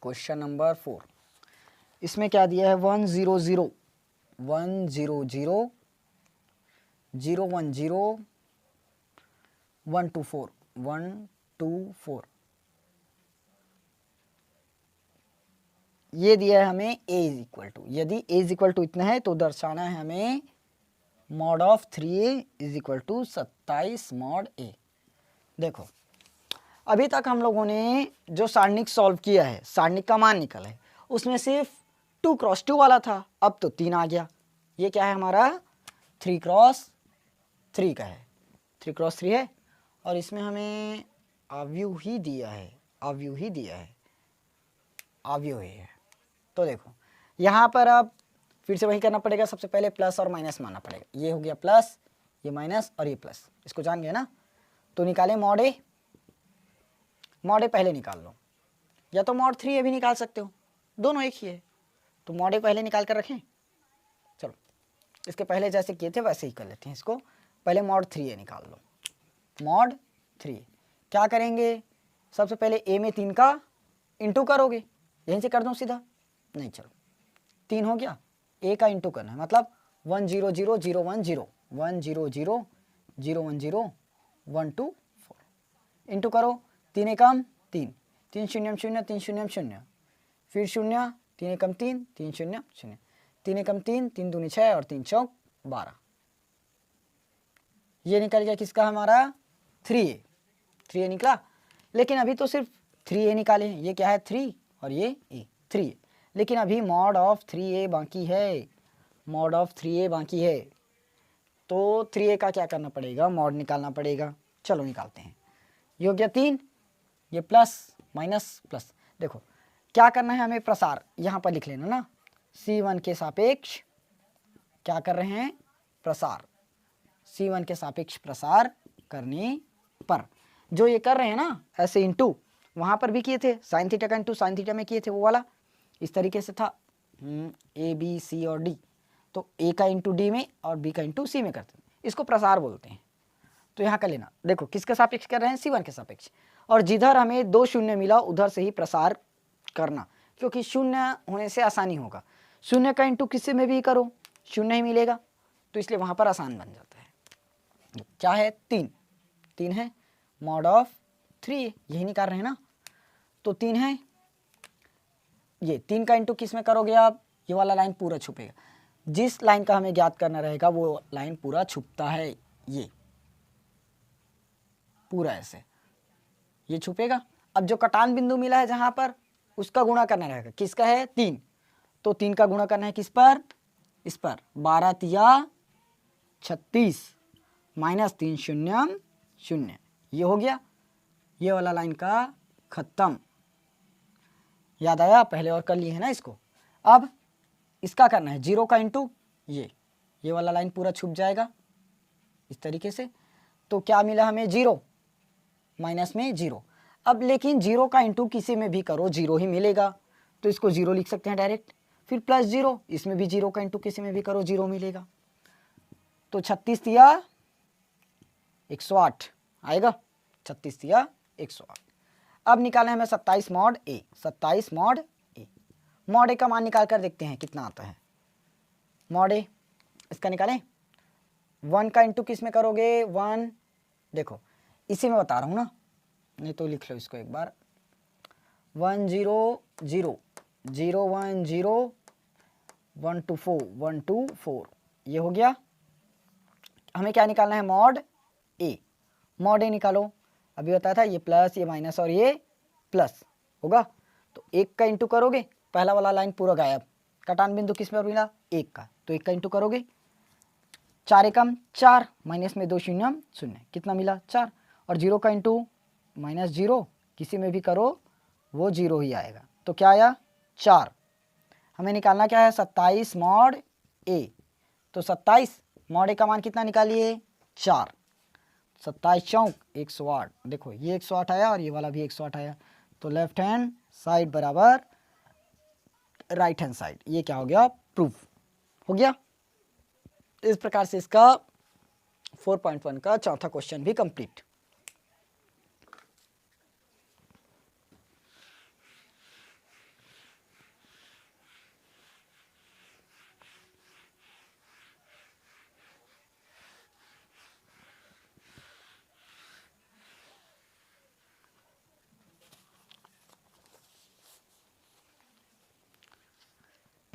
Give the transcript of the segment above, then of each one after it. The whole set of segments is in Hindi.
Question number 4। इसमें क्या दिया है 1 0 0 1 0 0 0 1 0 1 2 4 1 2 4 ये दिया है हमें a इज इक्वल टू, यदि a इज इक्वल टू इतना है तो दर्शाना है हमें mod of 3a is equal to 27 mod a। देखो अभी तक हम लोगों ने जो सारणिक सॉल्व किया है, सारणिक का मान निकला है, उसमें सिर्फ 2 क्रॉस 2 वाला था, अब तो 3 आ गया। ये क्या है हमारा 3 क्रॉस 3 का है, 3 क्रॉस 3 है और इसमें हमें अवयव ही दिया है, अवयव ही दिया है, अवयव ही है। तो देखो यहाँ पर अब फिर से वही करना पड़ेगा, सबसे पहले प्लस और माइनस मानना पड़ेगा। ये हो गया प्लस, ये माइनस और ये प्लस, इसको जान गए ना। तो निकाले मॉड ए, मॉड ए पहले निकाल लो, या तो मॉड 3a भी निकाल सकते हो, दोनों एक ही है। तो मॉड ए पहले निकाल कर रखें, चलो इसके पहले जैसे किए थे वैसे ही कर लेते हैं इसको। पहले मॉड 3a निकाल लो, मॉड 3a क्या करेंगे, सबसे पहले a में 3 का इंटू करोगे, यहीं से कर दूँ सीधा, नहीं चलो 3 हो गया, a का इंटू करना है, मतलब 1 0 0 0 1 0 1 0 0 0 1 0 1 2 4 इंटू करो, 3 एकम 3 3 शून्य 0 3 शून्य 0 फिर 0 3 एकम 3 3 शून्य 0 3 एकम 3 3 दूनी 6 और 3 चौक 12। ये निकल गया किसका हमारा 3a निकला। लेकिन अभी तो सिर्फ 3a निकाले हैं, ये क्या है 3 और ये a 3a, लेकिन अभी मॉड ऑफ 3a बाकी है, मॉड ऑफ 3a बाकी है। तो 3a का क्या करना पड़ेगा, मॉड निकालना पड़ेगा। चलो निकालते हैं। ये हो गया 3, ये प्लस माइनस प्लस। देखो क्या करना है हमें, प्रसार यहाँ पर लिख लेना ना, c1 के सापेक्ष क्या कर रहे हैं, प्रसार, c1 के सापेक्ष प्रसार करने पर जो ये कर रहे हैं ना ऐसे इंटू, वहाँ पर भी किए थे साइन थीटा का इंटू साइन थीटा में किए थे, वो वाला इस तरीके से था a b c और d, तो a का इंटू डी में और b का इंटू सी में करते हैं, इसको प्रसार बोलते हैं। तो यहाँ का लेना, देखो किसके सापेक्ष कर रहे हैं, c1 के सापेक्ष, और जिधर हमें 2 शून्य मिला उधर से ही प्रसार करना, क्योंकि शून्य होने से आसानी होगा, शून्य का इंटू किसी में भी करो शून्य ही मिलेगा, तो इसलिए वहाँ पर आसान बन जाता है। क्या है 3 है, मॉड ऑफ 3 यही निकाल रहे हैं ना, तो 3 है, ये 3 का इंटू किस में करोगे आप, ये वाला लाइन पूरा छुपेगा, जिस लाइन का हमें ज्ञात करना रहेगा वो लाइन पूरा छुपता है, ये पूरा ऐसे ये छुपेगा। अब जो कटान बिंदु मिला है जहां पर, उसका गुणा करना रहेगा, किसका है 3, तो 3 का गुणा करना है किस पर, इस पर, 12 तिया 36 माइनस 3 शून्य 0, ये हो गया, ये वाला लाइन का खत्म। याद आया, पहले और कर लिए है ना इसको। अब इसका करना है 0 का इंटू, ये वाला लाइन पूरा छुप जाएगा इस तरीके से। तो क्या मिला हमें 0 माइनस में 0। अब लेकिन 0 का इंटू किसी में भी करो 0 ही मिलेगा, तो इसको 0 लिख सकते हैं डायरेक्ट। फिर प्लस 0, इसमें भी 0 का इंटू किसी में भी करो 0 मिलेगा, तो 36 तिया 108 आएगा, 36 तिया 108। अब निकालना है हमें 27 मॉड ए, 27 मॉड ए। मॉड ए का मान निकाल कर देखते हैं कितना आता है। मॉड ए इसका निकालें, 1 का इंटू किस में करोगे 1, देखो इसी में बता रहा हूँ ना, नहीं तो लिख लो इसको एक बार, 1 0 0 0 1 0 1 2 4 1 2 4, ये हो गया। हमें क्या निकालना है मॉड ए, मॉड ए निकालो। अभी बताया था ये प्लस ये माइनस और ये प्लस होगा, तो 1 का इंटू करोगे, पहला वाला लाइन पूरा गायब, कटान बिंदु किस पर मिला 1 का, तो 1 का इंटू करोगे, 4 एकम 4 माइनस में 2 शून्य 0, कितना मिला 4, और 0 का इंटू माइनस 0 किसी में भी करो वो 0 ही आएगा, तो क्या आया 4। हमें निकालना क्या है 27 मॉड ए, तो 27 मॉड ए का मान कितना निकालिए 4, 27 चौक 108, देखो ये 108 आया और ये वाला भी 108 आया, तो लेफ्ट हैंड साइड बराबर राइट हैंड साइड, ये क्या हो गया प्रूफ हो गया। इस प्रकार से इसका 4.1 का चौथा क्वेश्चन भी कंप्लीट।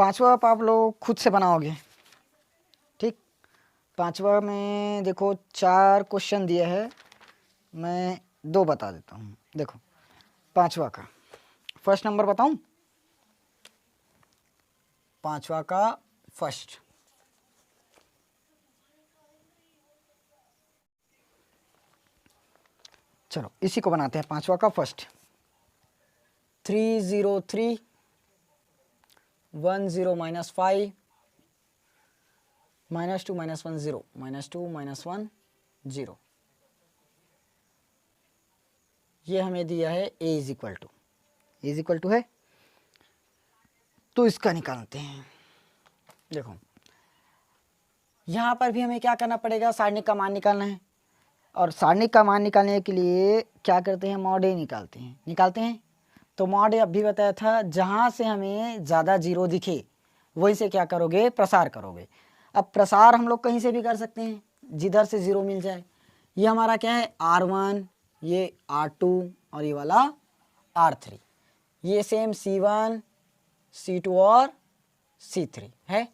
पांचवा आप लोग खुद से बनाओगे, ठीक। पांचवा में देखो 4 क्वेश्चन दिए हैं, मैं 2 बता देता हूँ। देखो पांचवा का फर्स्ट नंबर बताऊं, पांचवा का फर्स्ट, चलो इसी को बनाते हैं। पांचवा का फर्स्ट 303 10 -5 -2 -1 0 -2 -1 0, ये हमें दिया है a इज इक्वल टू है, तो इसका निकालते हैं। देखो यहाँ पर भी हमें क्या करना पड़ेगा, सारणिक का मान निकालना है, और सारणिक का मान निकालने के लिए क्या करते हैं, मॉड ए निकालते हैं। तो मॉड ए अभी बताया था, जहाँ से हमें ज़्यादा जीरो दिखे वहीं से क्या करोगे, प्रसार करोगे। अब प्रसार हम लोग कहीं से भी कर सकते हैं, जिधर से जीरो मिल जाए। ये हमारा क्या है, R1, ये R2 और ये वाला R3, ये सेम C1 C2 और C3 है।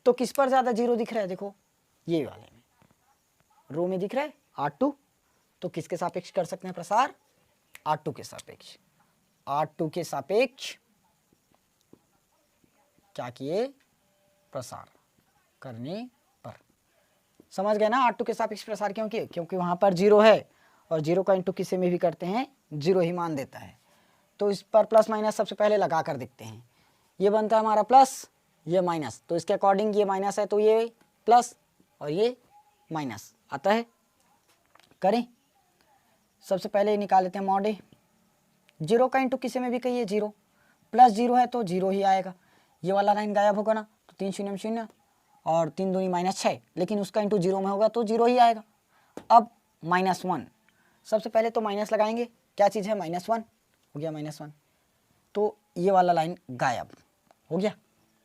तो किस पर ज़्यादा जीरो दिख रहा है, देखो ये वाले में, रो में दिख रहा है R2, तो किसके सापेक्ष कर सकते हैं प्रसार, R2 के सापेक्ष। R2 के सापेक्ष क्या किए, प्रसार करने पर। समझ गए ना, R2 के सापेक्ष प्रसार क्यों किए, क्योंकि वहाँ पर जीरो है, और जीरो का इंटू किसी में भी करते हैं जीरो ही मान देता है। तो इस पर प्लस माइनस सबसे पहले लगा कर देखते हैं। ये बनता है हमारा प्लस, ये माइनस, तो इसके अकॉर्डिंग ये माइनस है तो ये प्लस और ये माइनस आता है। करें, सबसे पहले निकाल लेते हैं मॉड ए। जीरो का इंटू किसी में भी कहिए जीरो, प्लस जीरो है तो जीरो ही आएगा। ये वाला लाइन गायब होगा ना, तो 3 0 0 और 3 दूनी -6, लेकिन उसका इंटू जीरो में होगा तो जीरो ही आएगा। अब -1, सबसे पहले तो माइनस लगाएंगे, क्या चीज़ है, -1 हो गया, -1, तो ये वाला लाइन गायब हो गया।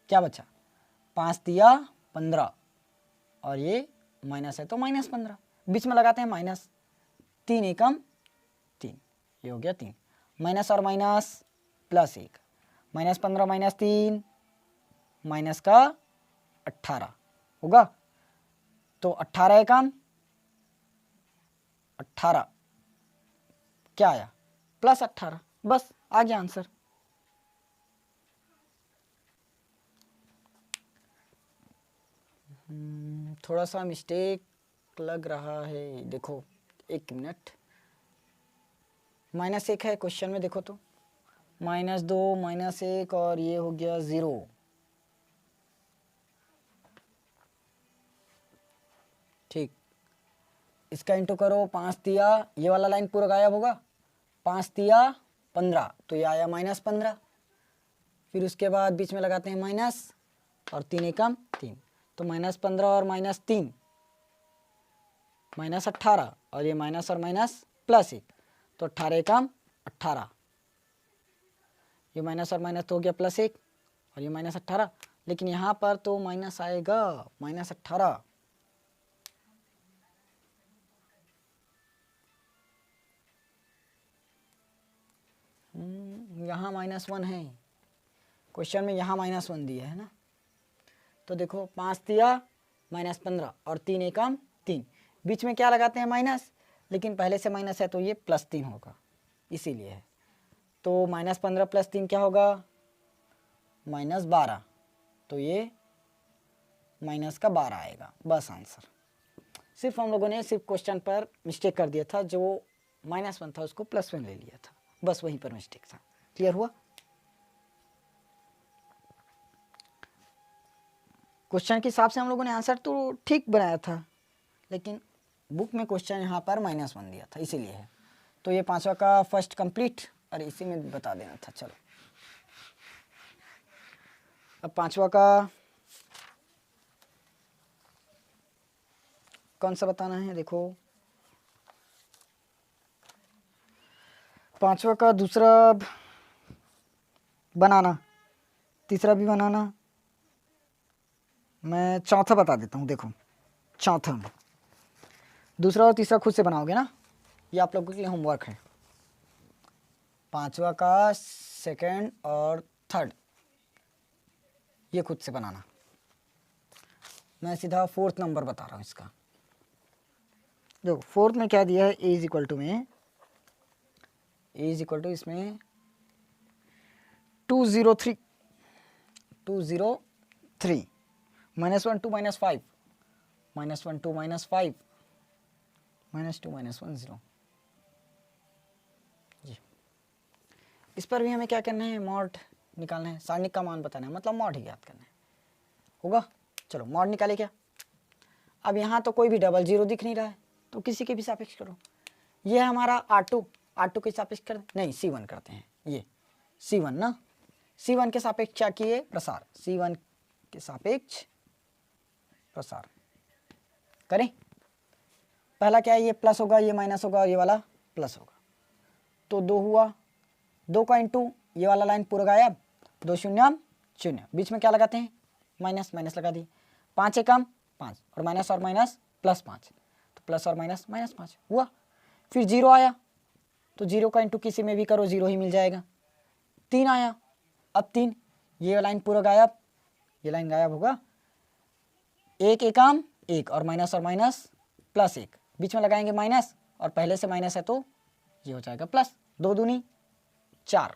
क्या बचा, 5 दिया 15 और ये माइनस है तो -15, बीच में लगाते हैं माइनस, 3 एकम 3, ये हो गया 3, माइनस और माइनस +1, -15 -3 माइनस का 18 होगा, तो 18 एकम 18, क्या आया, +18, बस आ गया आंसर। थोड़ा सा मिस्टेक लग रहा है, देखो 1 मिनट, -1 है क्वेश्चन में, देखो तो -2 -1 और ये हो गया 0। ठीक, इसका इंटू करो, 5 दिया, ये वाला लाइन पूरा गायब होगा, 5 दिया 15 तो ये आया -15, फिर उसके बाद बीच में लगाते हैं माइनस और 3 एकम 3, तो -15 और -3 -18 और ये माइनस और माइनस +1, तो 18 एकम 18, ये माइनस और माइनस तो हो गया +1 और ये -18, लेकिन यहाँ पर तो माइनस आएगा, -18। यहाँ -1 है क्वेश्चन में, यहाँ -1 दिया है ना, तो देखो 5 दिया -15 और 3 एकम 3, बीच में क्या लगाते हैं माइनस, लेकिन पहले से माइनस है तो ये +3 होगा, इसीलिए है। तो -15 + 3 क्या होगा, -12, तो ये माइनस का 12 आएगा, बस आंसर। सिर्फ हम लोगों ने सिर्फ क्वेश्चन पर मिस्टेक कर दिया था, जो -1 था उसको +1 ले लिया था, बस वहीं पर मिस्टेक था। क्लियर हुआ, क्वेश्चन के हिसाब से हम लोगों ने आंसर तो ठीक बनाया था, लेकिन बुक में क्वेश्चन यहाँ पर -1 दिया था, इसीलिए है। तो ये पांचवा का फर्स्ट कंप्लीट, और इसी में बता देना था। चलो अब पांचवा का कौन सा बताना है, देखो पांचवा का दूसरा बनाना, तीसरा भी बनाना, मैं चौथा बता देता हूँ। देखो चौथा में दूसरा और तीसरा खुद से बनाओगे ना, ये आप लोगों के लिए होमवर्क है। पांचवा का सेकंड और थर्ड ये खुद से बनाना। मैं सीधा फोर्थ नंबर बता रहा हूँ इसका। देखो फोर्थ में क्या दिया है, ए इज इक्वल टू में, ए इज इक्वल टू इसमें 203 -1 2 -5 -1 2 -5 -2 -1 0। जी इस पर भी हमें क्या करना है, मॉड निकालना है, सारणिक का मान बताना है, मतलब मॉड ही याद करना है। होगा, चलो मॉड निकाले क्या। अब यहाँ तो कोई भी डबल जीरो दिख नहीं रहा है, तो किसी के भी सापेक्ष करो। ये है हमारा R2 के सापेक्ष कर, नहीं C1 करते हैं, ये C1 ना, C1 के सापेक्ष क्या किए, प्रसार, C1 के सापेक्ष प्रसार करें। पहला क्या है, ये प्लस होगा, ये माइनस होगा, ये वाला प्लस होगा, तो 2 हुआ, 2 का इंटू ये वाला लाइन पूरा गायब, 2 0 0, बीच में क्या लगाते हैं, माइनस, माइनस लगा दी, 5 एकम 5 और माइनस +5, तो प्लस और माइनस -5 हुआ। फिर 0 आया, तो 0 का इंटू किसी में भी करो 0 ही मिल जाएगा। 3 आया, अब 3, ये लाइन पूरा गायब, ये लाइन गायब होगा, 1 एकम 1 और माइनस +1, बीच में लगाएंगे माइनस और पहले से माइनस है तो ये हो जाएगा प्लस, 2 दूनी 4,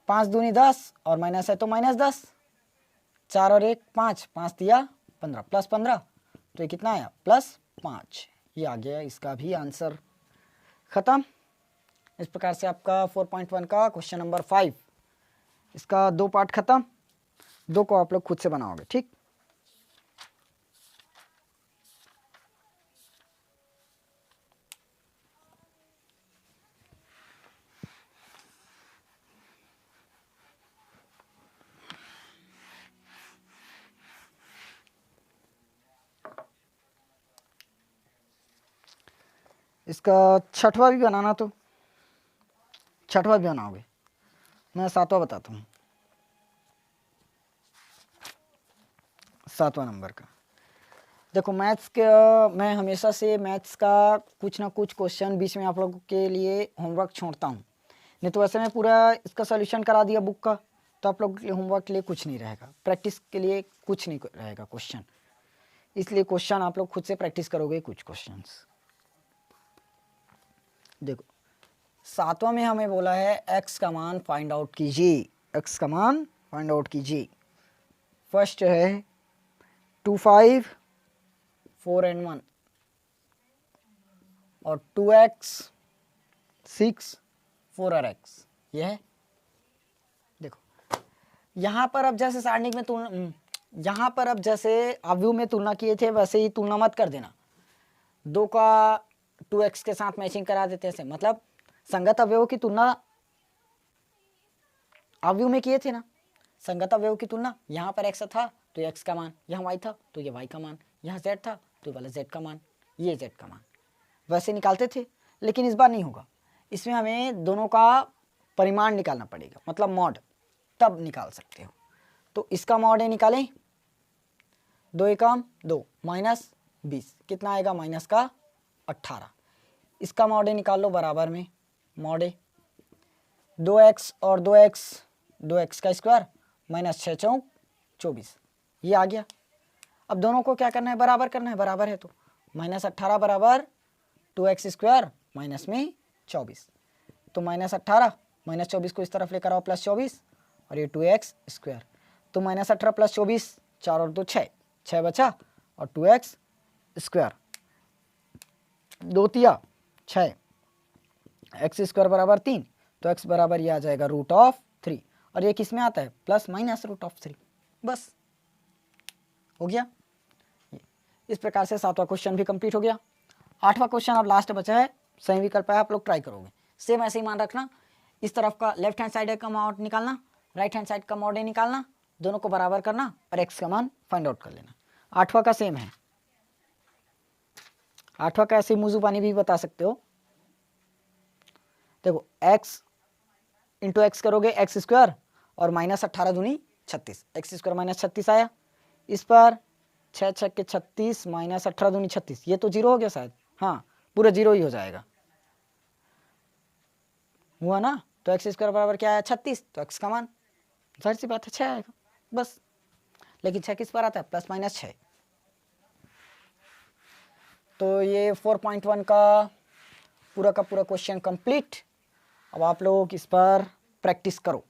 5 दूनी 10 और माइनस है तो -10, 4 और 1 5, 5 दिया 15, +15, तो ये कितना आया, +5। ये आ गया इसका भी आंसर, खत्म। इस प्रकार से आपका 4.1 का क्वेश्चन नंबर 5, इसका 2 पार्ट खत्म, 2 को आप लोग खुद से बनाओगे, ठीक। इसका 6वां भी बनाना, तो 6वां भी बनाओगे, मैं 7वां बताता हूँ, 7वां नंबर का। देखो मैथ्स का, मैं हमेशा से मैथ्स का कुछ ना कुछ क्वेश्चन बीच में आप लोगों के लिए होमवर्क छोड़ता हूँ, नहीं तो वैसे मैं पूरा इसका सॉल्यूशन करा दिया बुक का, तो आप लोगों के लिए होमवर्क के लिए कुछ नहीं रहेगा, प्रैक्टिस के लिए कुछ नहीं रहेगा क्वेश्चन, इसलिए क्वेश्चन आप लोग खुद से प्रैक्टिस करोगे कुछ क्वेश्चंस। देखो 7वां में हमें बोला है x का मान फाइंड आउट कीजिए, x का मान फाइंड आउट कीजिए। फर्स्ट है 2 5 4 and 1 और 2x 6 4 और x, ये है। देखो यहाँ पर अब जैसे सारणिक में तुलना, यहाँ पर अब जैसे अवयव में तुलना किए थे वैसे ही तुलना मत कर देना, 2 का 2x के साथ मैचिंग करा देते हैं, मतलब संगत अवयवों की तुलना अवयव में किए थे ना, संगत अवयवों की तुलना, यहाँ पर x था तो x का मान, यहाँ y था तो ये y का मान, यहाँ z था तो वाला z का मान, ये z का मान, वैसे निकालते थे। लेकिन इस बार नहीं होगा, इसमें हमें दोनों का परिमाण निकालना पड़ेगा, मतलब मॉड, तब निकाल सकते हो। तो इसका मॉड है, निकालें, 2 एकम 2 -20, कितना आएगा, माइनस का 18। इसका मॉड है निकाल लो बराबर में, मॉड है 2x और 2x का स्क्वायर -6 चौक 24, ये आ गया। अब दोनों को क्या करना है, बराबर करना है, बराबर है तो -18 बराबर 2x स्क्वायर माइनस में 24, तो -18 -24 को इस तरफ लेकर आओ +24 और ये 2x स्क्वायर, तो -18 + 24, 4 और 2 6, 6 बचा और 2x स्क्वायर, 2 तिया 6, x स्क्वायर बराबर 3, तो x बराबर ये आ जाएगा √3, और ये किस में आता है, प्लस माइनस √3, बस हो गया। इस प्रकार से 7वां क्वेश्चन भी कंप्लीट हो गया। 8वां क्वेश्चन अब लास्ट बचा है, सही विकल्प है, आप लोग ट्राई करोगे, सेम ऐसे ही मान रखना, इस तरफ का लेफ्ट हैंड साइड का मॉड निकालना, राइट हैंड साइड का मॉड निकालना, दोनों को बराबर करना और x का मान फाइंड आउट कर लेना। 8वां का सेम है, 8वां का ऐसे मुझे पानी भी बता सकते हो। देखो x इंटू एक्स करोगे x स्क्वायर और -18 दूनी 36, x स्क्वायर -36 आया, इस पर 6 6 के 36 -18 दूनी 36, ये तो 0 हो गया शायद, हाँ पूरा 0 ही हो जाएगा, हुआ ना। तो x स्क्वायर बराबर क्या आया, 36, तो x का मान जाहिर सी बात है 6 आएगा, बस। लेकिन 6 किस पर आता है, प्लस माइनस 6। तो ये 4.1 का पूरा क्वेश्चन कंप्लीट। अब आप लोग इस पर प्रैक्टिस करो।